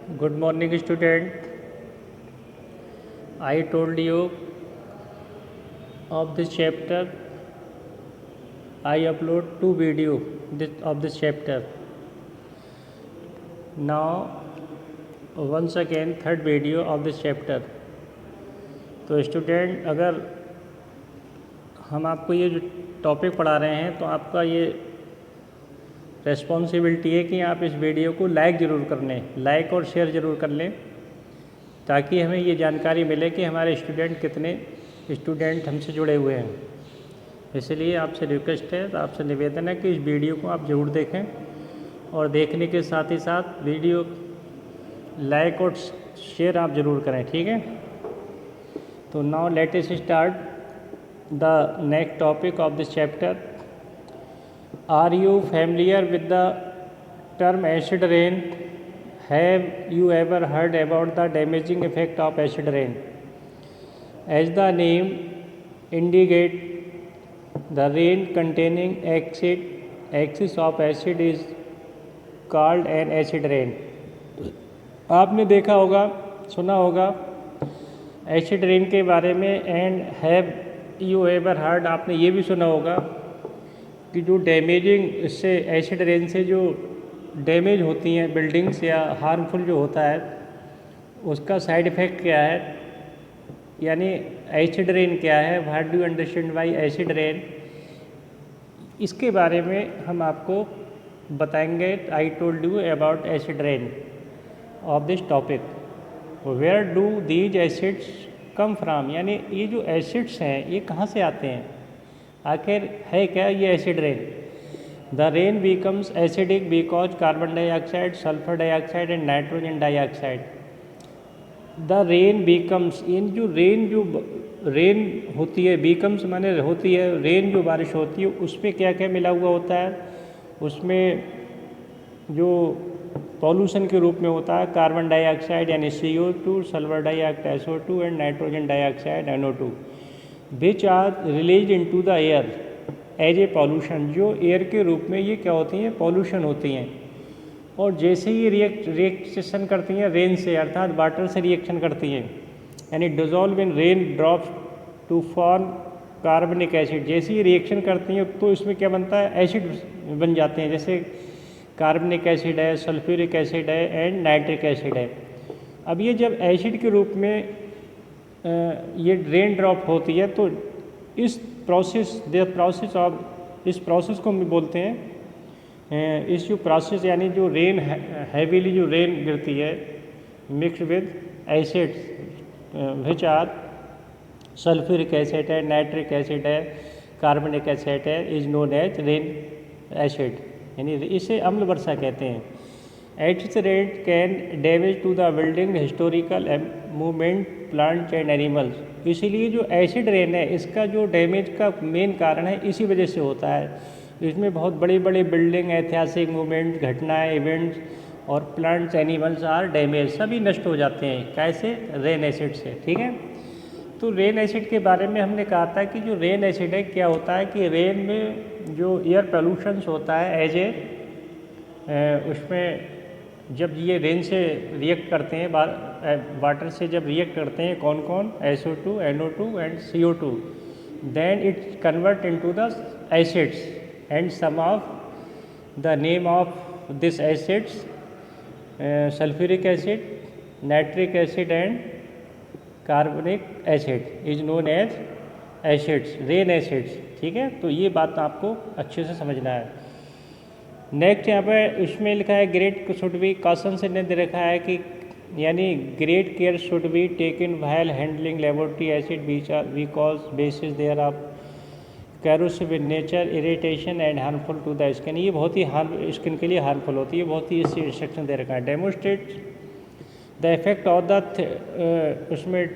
Good morning, student. I told you of this chapter. I upload two video of this chapter. Now, once again, third video of this chapter. तो student, अगर हम आपको ये जो topic पढ़ा रहे हैं तो आपका ये रेस्पॉन्सिबिलिटी है कि आप इस वीडियो को लाइक ज़रूर कर लें, लाइक और शेयर ज़रूर कर लें, ताकि हमें ये जानकारी मिले कि हमारे स्टूडेंट कितने स्टूडेंट हमसे जुड़े हुए हैं। इसलिए आपसे रिक्वेस्ट है, आपसे निवेदन है कि इस वीडियो को आप ज़रूर देखें और देखने के साथ ही साथ वीडियो लाइक और शेयर आप ज़रूर करें, ठीक है। तो now let us start the next topic of this chapter. Are you familiar with the term acid rain? Have you ever heard about the damaging effect of acid rain? As the name indicates, the rain containing excess of acid is called an acid rain. आपने देखा होगा, सुना होगा acid rain के बारे में। And have you ever heard, आपने ये भी सुना होगा कि जो डैमेजिंग इससे एसिड रेन से जो डैमेज होती हैं बिल्डिंग्स या हार्मफुल जो होता है उसका साइड इफ़ेक्ट क्या है, यानी एसिड रेन क्या है, what do you understand by acid rain, इसके बारे में हम आपको बताएंगे। I told you about acid rain of this topic. Where do these acids come from, यानी ये जो एसिड्स हैं ये कहाँ से आते हैं, आखिर है क्या ये acid rain. The rain becomes acidic because carbon dioxide, sulfur dioxide and nitrogen dioxide. The rain becomes, इन जो रेन होती है, becomes माने होती है, रेन जो बारिश होती है उसमें क्या क्या मिला हुआ होता है, उसमें जो पॉल्यूशन के रूप में होता है कार्बन डाइऑक्साइड यानी CO2, sulphur dioxide SO2 and nitrogen dioxide NO2, which are release into the air as a pollution, जो एयर के रूप में ये क्या होती हैं, पॉल्यूशन होती हैं। और जैसे ही रिएक्शन करती हैं रेन से, अर्थात वाटर से रिएक्शन करती हैं, यानी dissolve in raindrops to form कार्बनिक एसिड, जैसे ही रिएक्शन करती हैं तो इसमें क्या बनता है, एसिड बन जाते हैं, जैसे कार्बनिक एसिड है, सल्फ्यूरिक एसिड है एंड नाइट्रिक एसिड है। अब ये जब एसिड के रूप में ये रेन ड्रॉप होती है तो इस प्रोसेस को हम बोलते हैं, इस जो प्रोसेस यानी जो रेन हैवीली जो रेन गिरती है mix with acids which are sulphuric acid है, नाइट्रिक एसिड है, कार्बनिक एसिड है, is known as rain acid, यानी इसे अम्ल वर्षा कहते हैं। Acid rain can damage to the building, historical movement, plants and animals. इसीलिए जो एसिड रेन है इसका जो डैमेज का मेन कारण है इसी वजह से होता है। इसमें बहुत बड़ी बड़ी बिल्डिंग, ऐतिहासिक मूवमेंट, घटनाएं, इवेंट्स और प्लांट्स एनिमल्स आर डैमेज, सभी नष्ट हो जाते हैं, कैसे, रेन एसिड से, ठीक है। तो रेन एसिड के बारे में हमने कहा था कि जो रेन एसिड है क्या होता है कि रेन में जो एयर पोल्यूशंस होता है एज उसमें जब ये रेन से रिएक्ट करते हैं, वाटर से जब रिएक्ट करते हैं कौन कौन, SO2, NO2 and CO2, then it convert into the acids and some of the name of this acids sulphuric acid, nitric acid and carbonic acid is known as acids, rain acids, ठीक है। तो ये बात आपको अच्छे से समझना है। नेक्स्ट यहाँ पर इसमें लिखा है ग्रेट शुड बी, कॉशन से ने दे रखा है कि यानी great care should be taken while handling laboratory acid because bases there of corrosive in nature, irritation and harmful to the skin. ये बहुत ही स्किन के लिए हार्मफुल होती है, बहुत ही इससे इंस्ट्रक्शन दे रखा है। Demonstrate the effect of the, उसमें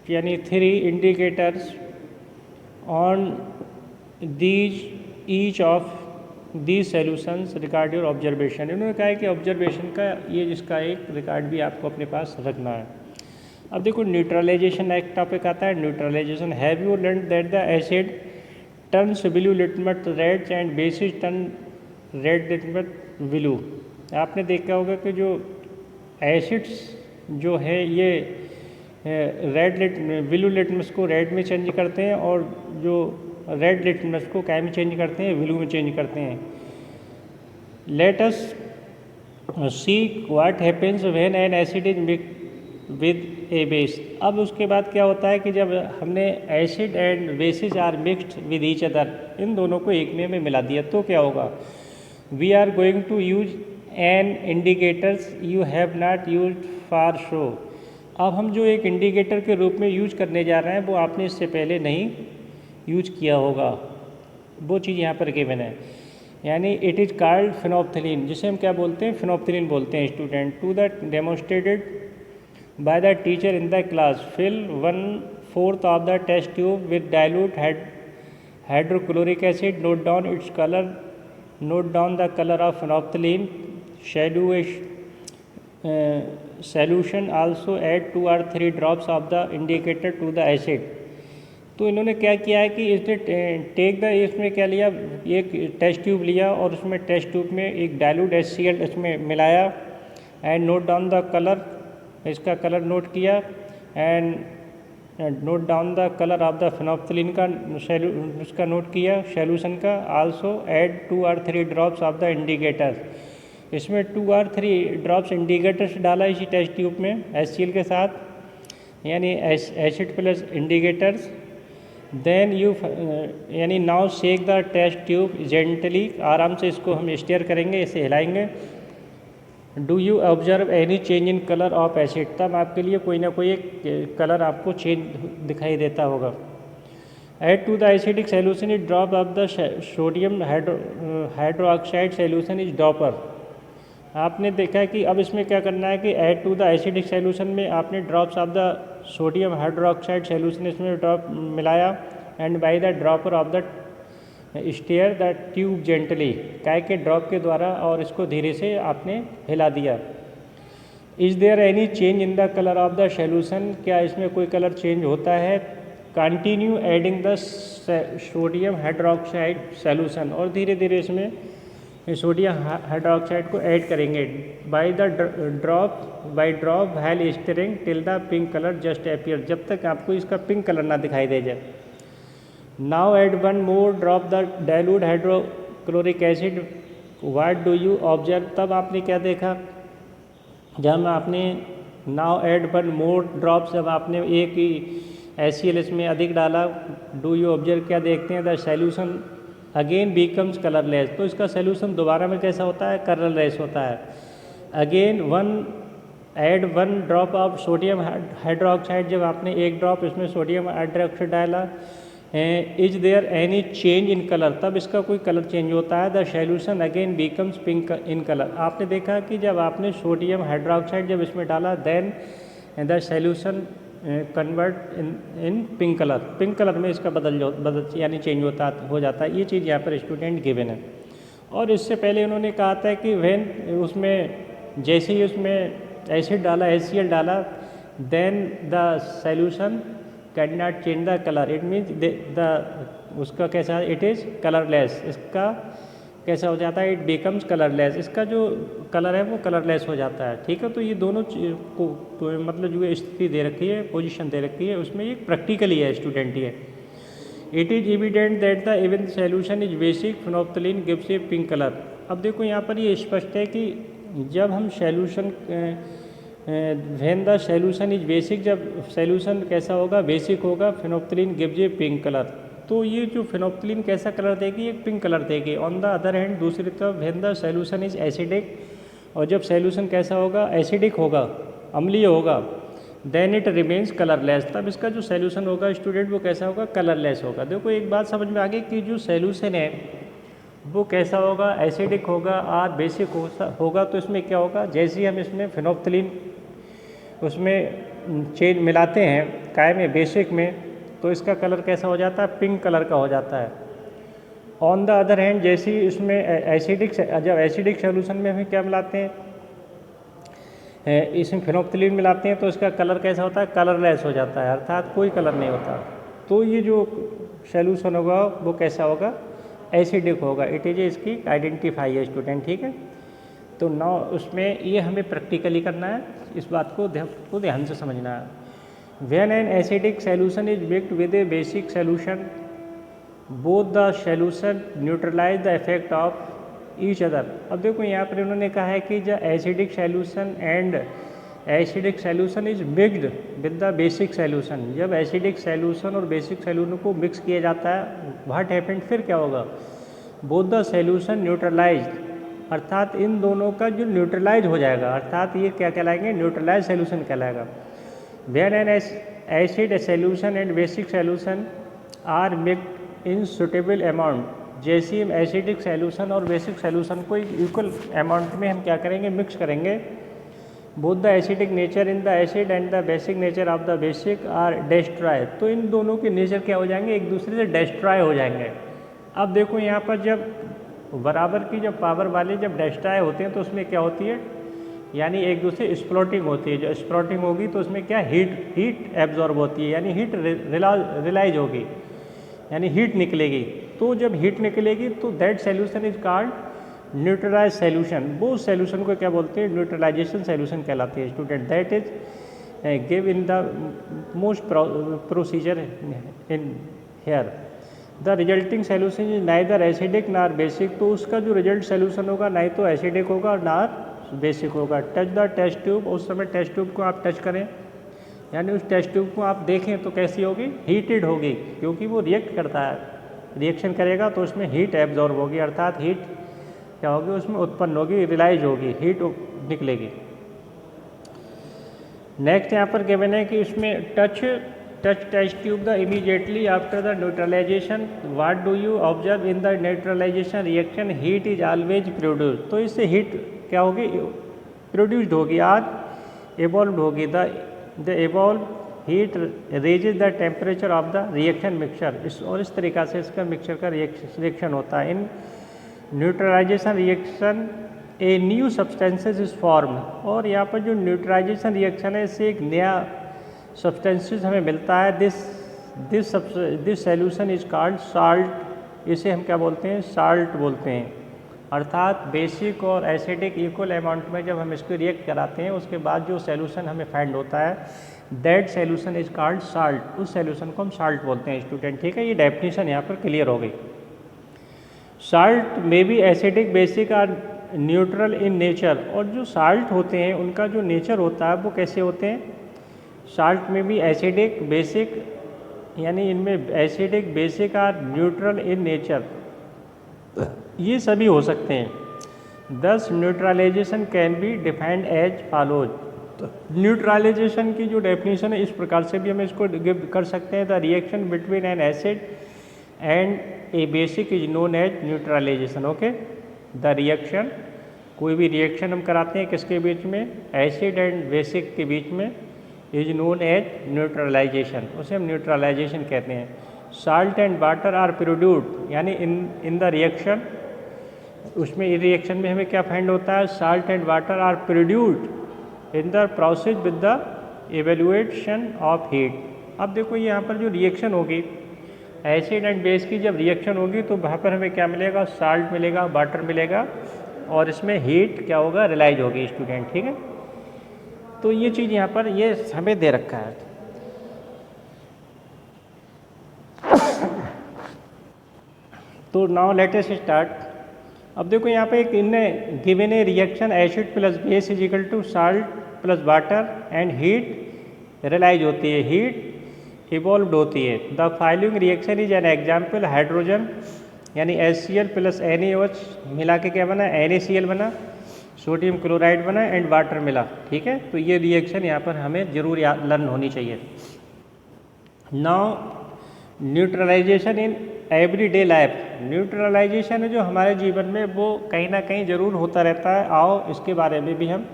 यानी 3 indicators on these each of these solutions record your observation. इन्होंने कहा है कि ऑब्जर्वेशन का ये इसका एक रिकॉर्ड भी आपको अपने पास रखना है। अब देखो न्यूट्रलाइजेशन एक टॉपिक आता है, neutralisation. Have you learn that the acid turns blue litmus red and bases turn red litmus blue. आपने देखा होगा कि जो एसिड्स जो है ये ब्लू लिटमस को रेड में चेंज करते हैं और जो रेड लिटमस को क्या में चेंज करते हैं, ब्लू में चेंज करते हैं। Let us see what happens when an acid is mix with a base. अब उसके बाद क्या होता है कि जब हमने acid and bases are mixed with each other, इन दोनों को एक में मिला दिया तो क्या होगा। We are going to use an indicators you have not use for show. अब हम जो एक इंडिकेटर के रूप में यूज करने जा रहे हैं वो आपने इससे पहले नहीं यूज किया होगा, वो चीज़ यहाँ पर गिवन है। यानी इट इज़ कॉल्ड फिनोप्थिलीन, जिसे हम क्या बोलते हैं, फिनोप्थिलीन बोलते हैं student. To the demonstrated by the teacher in the class, fill 1/4 of the test tube with dilute hydrochloric acid, note down its colour, note down the colour of phenolphthalein solution, also add 2 or 3 drops of the indicator to the acid। तो इन्होंने क्या किया है कि इसने इसमें क्या लिया, एक टेस्ट ट्यूब लिया और उसमें टेस्ट ट्यूब में एक डाइल्यूट HCl इसमें मिलाया and note down the colour, इसका कलर नोट किया and note down the colour of the phenolphthalein का उसका नोट किया सॉल्यूशन का। Also add 2 or 3 drops of the indicator, इसमें 2 or 3 ड्रॉप्स इंडिकेटर्स डाला इसी टेस्ट ट्यूब में HCl के साथ, यानी एसिड प्लस इंडिकेटर्स। देन यानी now shake the test tube gently, आराम से इसको हम स्टेयर करेंगे, इसे हिलाएंगे। Do you observe any change in colour of acid, तब आपके लिए कोई ना कोई एक कलर आपको चेंज दिखाई देता होगा। Add to the acidic solution is drop of the sodium hydroxide solution is dropper. आपने देखा है कि अब इसमें क्या करना है कि add to the acidic solution में आपने drops of the sodium hydroxide solution इसमें ड्रॉप मिलाया and by the dropper of the stir the tube gently, काय के ड्रॉप के द्वारा और इसको धीरे से आपने हिला दिया। Is there any change in the colour of the solution, क्या इसमें कोई कलर चेंज होता है। Continue adding the sodium hydroxide solution, और धीरे धीरे इसमें सोडियम हाइड्रोक्साइड को ऐड करेंगे। By drop while stirring till the pink colour just appear, जब तक आपको इसका पिंक कलर ना दिखाई दे जाए। Now add 1 more drop the dilute hydrochloric acid, what do you observe, तब आपने क्या देखा जब आपने नाउ ऐड 1 more ड्रॉप, जब आपने एक ही HCl इसमें अधिक डाला, डू यू ऑब्जर्व क्या देखते हैं, the solution again becomes colourless, तो इसका सोल्यूशन दोबारा में कैसा होता है, कलरलेस होता है। Again add 1 drop of sodium hydroxide, जब आपने एक ड्रॉप इसमें सोडियम हाइड्रोक्साइड डाला, is there any change in colour, तब इसका कोई कलर चेंज होता है। The solution again becomes pink in colour, आपने देखा कि जब आपने सोडियम हाइड्रोक्साइड जब इसमें डाला then the solution convert in pink colour, pink colour में इसका बदल यानी चेंज हो जाता है। ये चीज़ यहाँ पर स्टूडेंट गिवन है। और इससे पहले उन्होंने कहा था कि व्हेन उसमें जैसे ही उसमें एसिड डाला HCl डाला, then the solution can not change the colour, it means the उसका कैसा, इट इज़ कलरलेस, इसका कैसा हो जाता है, इट बिकम्स कलरलेस, इसका जो कलर है वो कलरलेस हो जाता है। ठीक है, तो ये दोनों को मतलब जो स्थिति दे रखी है, पोजीशन दे रखी है, उसमें एक प्रैक्टिकली है स्टूडेंट ये। It is evident that the even solution is basic phenolphthalein gives A pink colour. अब देखो यहाँ पर ये स्पष्ट है कि जब हम solution when the solution is basic, जब सोल्यूशन कैसा होगा, बेसिक होगा, फिनोप्थिलीन गिव्स ए पिंक कलर, तो ये जो फिनोप्थिलीन कैसा कलर देगी, एक पिंक कलर देगी। ऑन द अदर हैंड दूसरी तरफ when the solution is acidic, और जब सोल्यूशन कैसा होगा, एसिडिक होगा, अम्लीय होगा, देन इट रिमेन्स कलरलेस, तब इसका जो सोल्यूशन होगा स्टूडेंट वो कैसा होगा, कलरलेस होगा। देखो एक बात समझ में आ गई कि जो सोल्यूशन है वो कैसा होगा, एसिडिक होगा और बेसिक होगा। तो इसमें क्या होगा, जैसे ही हम इसमें फिनोप्थिलीन उसमें चेंज मिलाते हैं काय में, बेसिक में, तो इसका कलर कैसा हो जाता है, पिंक कलर का हो जाता है। ऑन द अदर हैंड जैसे ही इसमें जब एसिडिक सोल्यूशन में हम क्या मिलाते हैं, इसमें फिनोप्थिलीन मिलाते हैं, तो इसका कलर कैसा होता है, कलरलेस हो जाता है, अर्थात कोई कलर नहीं होता। तो ये जो सोल्यूशन होगा वो कैसा होगा, एसिडिक होगा। इट इज इसकी आइडेंटिफाई है स्टूडेंट। ठीक है, तो नौ उसमें ये हमें प्रैक्टिकली करना है, इस बात को ध्यान से समझना है। When an acidic solution is mixed with a basic solution both the solution neutralise the effect of each other. अब देखो यहाँ पर उन्होंने कहा है कि the acidic solution and acidic solution is mixed with the basic solution. जब acidic solution और बेसिक सॉल्यूशन को मिक्स किया जाता है व्हाट हैपेंड, फिर क्या होगा, बोथ द सॉल्यूशन न्यूट्रलाइज, अर्थात इन दोनों का जो न्यूट्रलाइज हो जाएगा, अर्थात ये क्या कहलाएंगे, न्यूट्रलाइज सॉल्यूशन कहलाएगा। When an acid solution and basic solution are mixed in suitable amount, जैसे हम एसिडिक सॉल्यूशन और बेसिक सॉल्यूशन को इक्वल अमाउंट में हम क्या करेंगे, मिक्स करेंगे। Both the acidic nature in the acid and the basic nature of the basic are destroy, तो इन दोनों के नेचर क्या हो जाएंगे, एक दूसरे से डिस्ट्रॉय हो जाएंगे। अब देखो यहाँ पर जब बराबर की जब पावर वाले जब डिस्ट्रॉय होते हैं तो उसमें क्या होती है, यानी एक दूसरे स्प्लॉटिंग होती है। जो स्प्लॉटिंग होगी तो उसमें क्या हीट एब्जॉर्ब होती है, यानी हीट रिलाइज होगी, यानी हीट निकलेगी। तो जब हीट निकलेगी तो that solution is called neutralise solution. वो सॉल्यूशन को क्या बोलते हैं, न्यूट्रलाइजेशन सॉल्यूशन कहलाती है student. That is give in the most procedure in here. The resulting solution is neither acidic nor basic, तो उसका जो रिजल्ट सॉल्यूशन होगा ना तो एसिडिक होगा नार बेसिक होगा। टच द टेस्ट ट्यूब, उस समय टेस्ट ट्यूब को आप टच करें, यानी उस टेस्ट ट्यूब को आप देखें तो कैसी होगी, हीटेड होगी, क्योंकि वो रिएक्ट करता है, रिएक्शन करेगा तो उसमें हीट एब्जॉर्ब होगी, अर्थात हीट क्या होगी उसमें उत्पन्न होगी, रिलाइज होगी, हीट निकलेगी। नेक्स्ट यहाँ पर गिवन है कि इसमें touch test tube the immediately after the neutralisation, what do you observe in the neutralisation reaction, heat is always produce. तो इससे हीट क्या होगी, प्रोड्यूस्ड होगी, आज इवॉल्व होगी। The evolve heat raises the temperature of the reaction mixture, इस तरीक़ा से इसका मिक्सचर का रिएक्शन होता है। In neutralisation reaction a new substances is form, और यहाँ पर जो न्यूट्रलाइजेशन रिएक्शन है इससे एक नया सब्सटेंसेस हमें मिलता है। This solution is called salt, इसे हम क्या बोलते हैं, साल्ट बोलते हैं। अर्थात बेसिक और एसिडिक इक्वल अमाउंट में जब हम इसको रिएक्ट कराते हैं उसके बाद जो सॉल्यूशन हमें फाइंड होता है that solution is called salt, उस सॉल्यूशन को हम साल्ट बोलते हैं स्टूडेंट। ठीक है, ये डेफिनेशन यहाँ पर क्लियर हो गई। साल्ट में भी acidic basic or neutral in nature, और जो साल्ट होते हैं उनका जो नेचर होता है वो कैसे होते हैं, साल्ट में भी एसिडिक बेसिक, यानी इनमें acidic basic or neutral in nature, ये सभी हो सकते हैं। Thus neutralisation can be defined as follows, तो न्यूट्रलाइजेशन की जो डेफिनेशन है इस प्रकार से भी हम इसको गिव कर सकते हैं। The reaction between an acid and a basic is known as neutralisation. Okay, the reaction, कोई भी रिएक्शन हम कराते हैं किसके बीच में, एसिड एंड बेसिक के बीच में, इज नोन एज न्यूट्रलाइजेशन, उसे हम न्यूट्रलाइजेशन कहते हैं। Salt and water are produced, यानी इन द रिएक्शन, उसमें रिएक्शन में हमें क्या फाइंड होता है, salt and water are produced in the process with the evaluation of heat. अब देखो यहाँ पर जो रिएक्शन होगी एसिड एंड बेस की, जब रिएक्शन होगी तो वहाँ पर हमें क्या मिलेगा, साल्ट मिलेगा, वाटर मिलेगा, और इसमें हीट क्या होगा, रिलाइज होगी स्टूडेंट। ठीक है, तो ये चीज़ यहाँ पर ये हमें दे रखा है। तो नाउ लेट अस स्टार्ट। अब देखो यहाँ पे एक इनने given a reaction acid plus base is equal to salt plus water and heat release होती है, हीट इवॉल्व होती है। The following reaction is an example, hydrogen यानी HCl प्लस NaOH मिला के क्या बना, NaCl बना, सोडियम क्लोराइड बना एंड वाटर मिला। ठीक है, तो ये रिएक्शन यहाँ पर हमें जरूर लर्न होनी चाहिए। Now neutralisation in everyday life, neutralisation है जो हमारे जीवन में वो कहीं ना कहीं ज़रूर होता रहता है। आओ इसके बारे में भी हम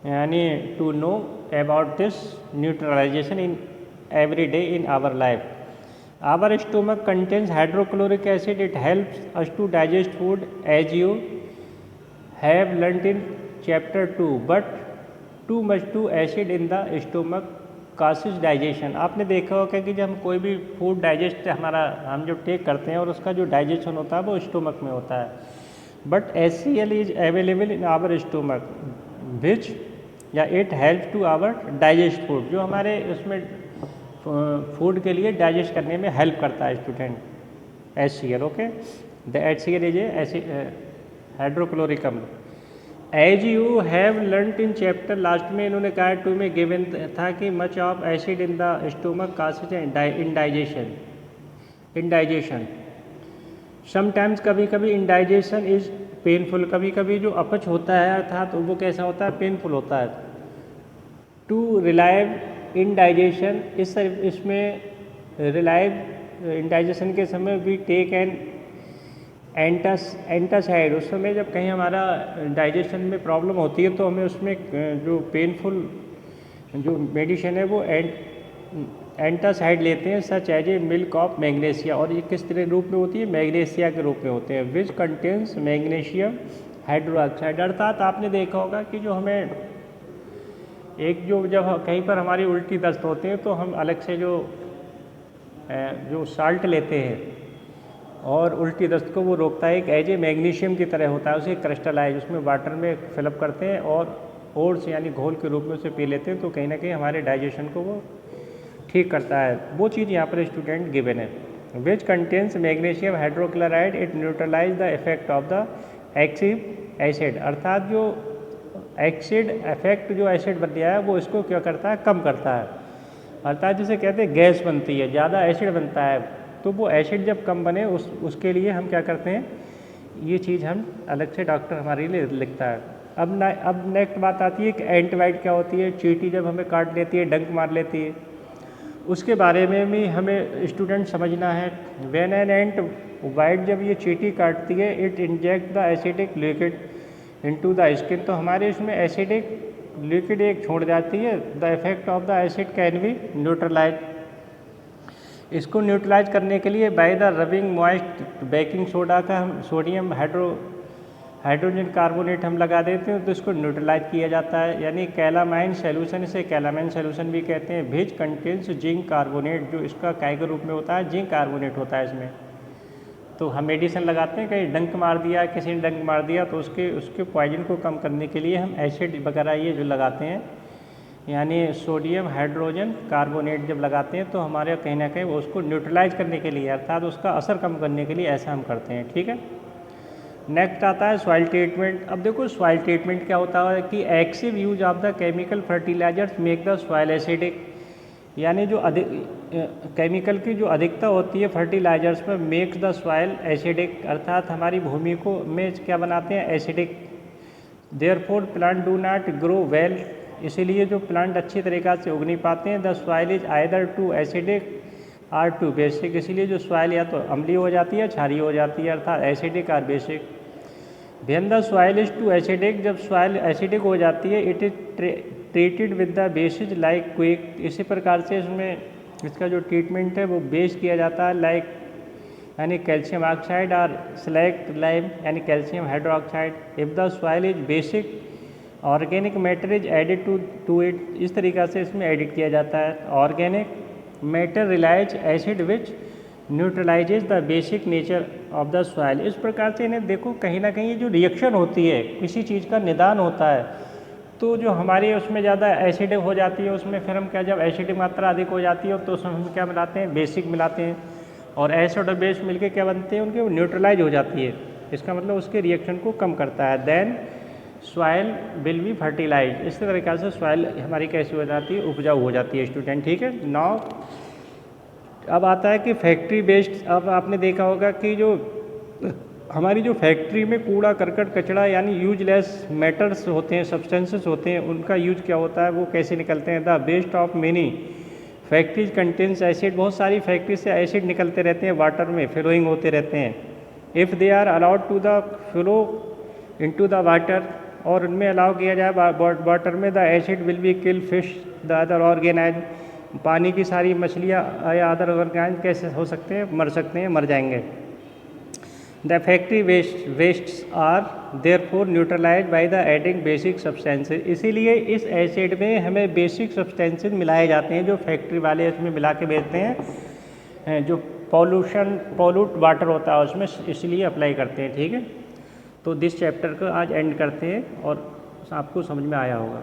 यानी to know about this neutralisation in everyday in our life. Our stomach contains hydrochloric acid, it helps us to digest food as you have learned in chapter 2, but too much to acid in the stomach causes digestion. आपने देखा होगा कि जब हम कोई भी food digest हम जब टेक करते हैं और उसका जो डाइजेशन होता है वो स्टोमक में होता है, but HCl is available in our stomach which या it help to our digest food, जो हमारे उसमें फूड के लिए डाइजेस्ट करने में हेल्प करता है student, HCl। Okay, the HCl is a hydrochloric अम्ल। As you have learned in chapter, last में इन्होंने कहा 2 में गिवन था कि much of acid in the stomach causes indigestion sometimes, कभी कभी इंडाइजेशन इज पेनफुल, कभी कभी जो अपच होता है अर्थात वो कैसा होता है, पेनफुल होता है। टू रिलाइव इंडाइजेशन, इसमें रिलाइव इंडाइजेशन के समय वी टेक एन एंटासाइड, उस समय जब कहीं हमारा डाइजेशन में प्रॉब्लम होती है तो हमें उसमें जो पेनफुल जो मेडिसिन है वो एंटासाइड लेते हैं, such as a milk of magnesia, और ये किस तरह रूप में होती है, मैग्नीशिया के रूप में होते हैं, विच कंटेन्स मैग्नीशियम हाइड्रोक्साइड। अर्थात आपने देखा होगा कि जो हमें जब कहीं पर हमारी उल्टी दस्त होते हैं तो हम अलग से जो साल्ट लेते हैं और उल्टी दस्त को वो रोकता है, एक एज ए मैग्नीशियम की तरह होता है, उसे क्रिस्टलाइज उसमें वाटर में फिलअप करते हैं और ओट्स यानी घोल के रूप में उसे पी लेते हैं, तो कहीं ना कहीं हमारे डाइजेशन को वो ठीक करता है। वो चीज़ यहाँ पर स्टूडेंट गिवन है, which contains magnesium hydrochloride it neutralise the effect of the excessive acid, अर्थात जो एसिड इफेक्ट जो एसिड बन गया है वो इसको क्या करता है, कम करता है। अर्थात जिसे कहते हैं गैस बनती है, ज़्यादा एसिड बनता है, तो वो एसिड जब कम बने उसके लिए हम क्या करते हैं, ये चीज़ हम अलग से डॉक्टर हमारे लिए लिखता है। अब नेक्स्ट बात आती है कि एंटीबाइट क्या होती है। चींटी जब हमें काट लेती है, डंक मार लेती है, उसके बारे में भी हमें स्टूडेंट समझना है। व्हेन एन एंट बाइट, जब ये चींटी काटती है, it inject the acidic liquid into the skin, तो हमारे इसमें एसिडिक लिक्विड एक छोड़ जाती है। The effect of the acid can be neutralise, इसको न्यूट्रलाइज करने के लिए by the rubbing moist baking soda का हम सोडियम हाइड्रोजन कार्बोनेट हम लगा देते हैं तो इसको न्यूट्रलाइज किया जाता है, यानी कैलामाइन सॉल्यूशन, इसे कैलामाइन सॉल्यूशन भी कहते हैं। विच कंटेन्स जिंक कार्बोनेट, जो इसका काय के रूप में होता है, जिंक कार्बोनेट होता है इसमें। तो हम मेडिसिन लगाते हैं, कहीं डंक मार दिया, किसी ने डंक मार दिया तो उसके पॉइजन को कम करने के लिए हम एसिड वगैरह ये जो लगाते हैं, यानी सोडियम हाइड्रोजन कार्बोनेट जब लगाते हैं तो हमारे कहीं ना कहीं वो उसको न्यूट्रलाइज करने के लिए, अर्थात उसका असर कम करने के लिए ऐसा हम करते हैं। ठीक है, नेक्स्ट आता है सॉइल ट्रीटमेंट। अब देखो सॉइल ट्रीटमेंट क्या होता है कि excessive use of the chemical fertilisers make the soil acidic, यानी जो केमिकल की जो अधिकता होती है फर्टिलाइजर्स में, मेक्स द सॉइल एसिडिक, अर्थात हमारी भूमि को में क्या बनाते हैं, acidic. Therefore plant do not grow well, इसीलिए जो प्लांट अच्छी तरीक़ा से उग नहीं पाते हैं। The soil is either too acidic or too basic, इसीलिए जो सॉइल या तो अम्लीय हो जाती है, क्षारीय हो जाती है, अर्थात एसिडिक और basic. When the soil is too acidic, जब सॉइल एसिडिक हो जाती है, it is treated with the bases like quick, इसी प्रकार से इसमें इसका जो ट्रीटमेंट है वो बेस किया जाता है लाइक, यानी कैल्शियम ऑक्साइड और स्लैक्ट लाइम यानी calcium hydroxide. If the soil is basic, organic matter is added to it, इस तरीक़ा से इसमें एडिट किया जाता है। Organic matter release acid which neutralises the basic nature of the soil. इस प्रकार से इन्हें देखो, कहीं ना कहीं जो रिएक्शन होती है, किसी चीज़ का निदान होता है, तो जो हमारी उसमें ज़्यादा एसिड हो जाती है, उसमें फिर हम क्या, जब एसिड की मात्रा अधिक हो जाती है तो उसमें हम क्या मिलाते हैं, बेसिक मिलाते हैं, और एसिड और बेस मिलके क्या बनते हैं, उनके न्यूट्रलाइज हो जाती है। इसका मतलब उसके रिएक्शन को कम करता है। Then soil will be fertilise, इस तरीक़ा से सॉइल हमारी कैसी हो जाती है, उपजाऊ हो जाती है स्टूडेंट। ठीक है, नाउ अब आता है कि फैक्ट्री बेस्ड। अब आपने देखा होगा कि जो हमारी जो फैक्ट्री में कूड़ा करकट कचरा यानी यूजलेस मैटर्स होते हैं, सब्सटेंसेस होते हैं, उनका यूज क्या होता है, वो कैसे निकलते हैं। The waste of many factories contains acid, बहुत सारी फैक्ट्री से एसिड निकलते रहते हैं, वाटर में फ्लोइंग होते रहते हैं। If they are allowed to the flow into the water, और उनमें अलाउ किया जाए वाटर में, the acid will be kill fish the other organisms, पानी की सारी मछलियाँ या अदर ऑर्गेनाइज कैसे हो सकते हैं, मर सकते हैं, मर जाएंगे। The factory wastes are therefore neutralise by the adding basic substances, इसीलिए इस एसिड में हमें बेसिक सब्सटेंसेज मिलाए जाते हैं जो फैक्ट्री वाले इसमें मिला के बेचते हैं, जो पॉल्यूट वाटर होता है उसमें, इसलिए अप्लाई करते हैं। ठीक है, तो दिस चैप्टर को आज एंड करते हैं और आपको समझ में आया होगा।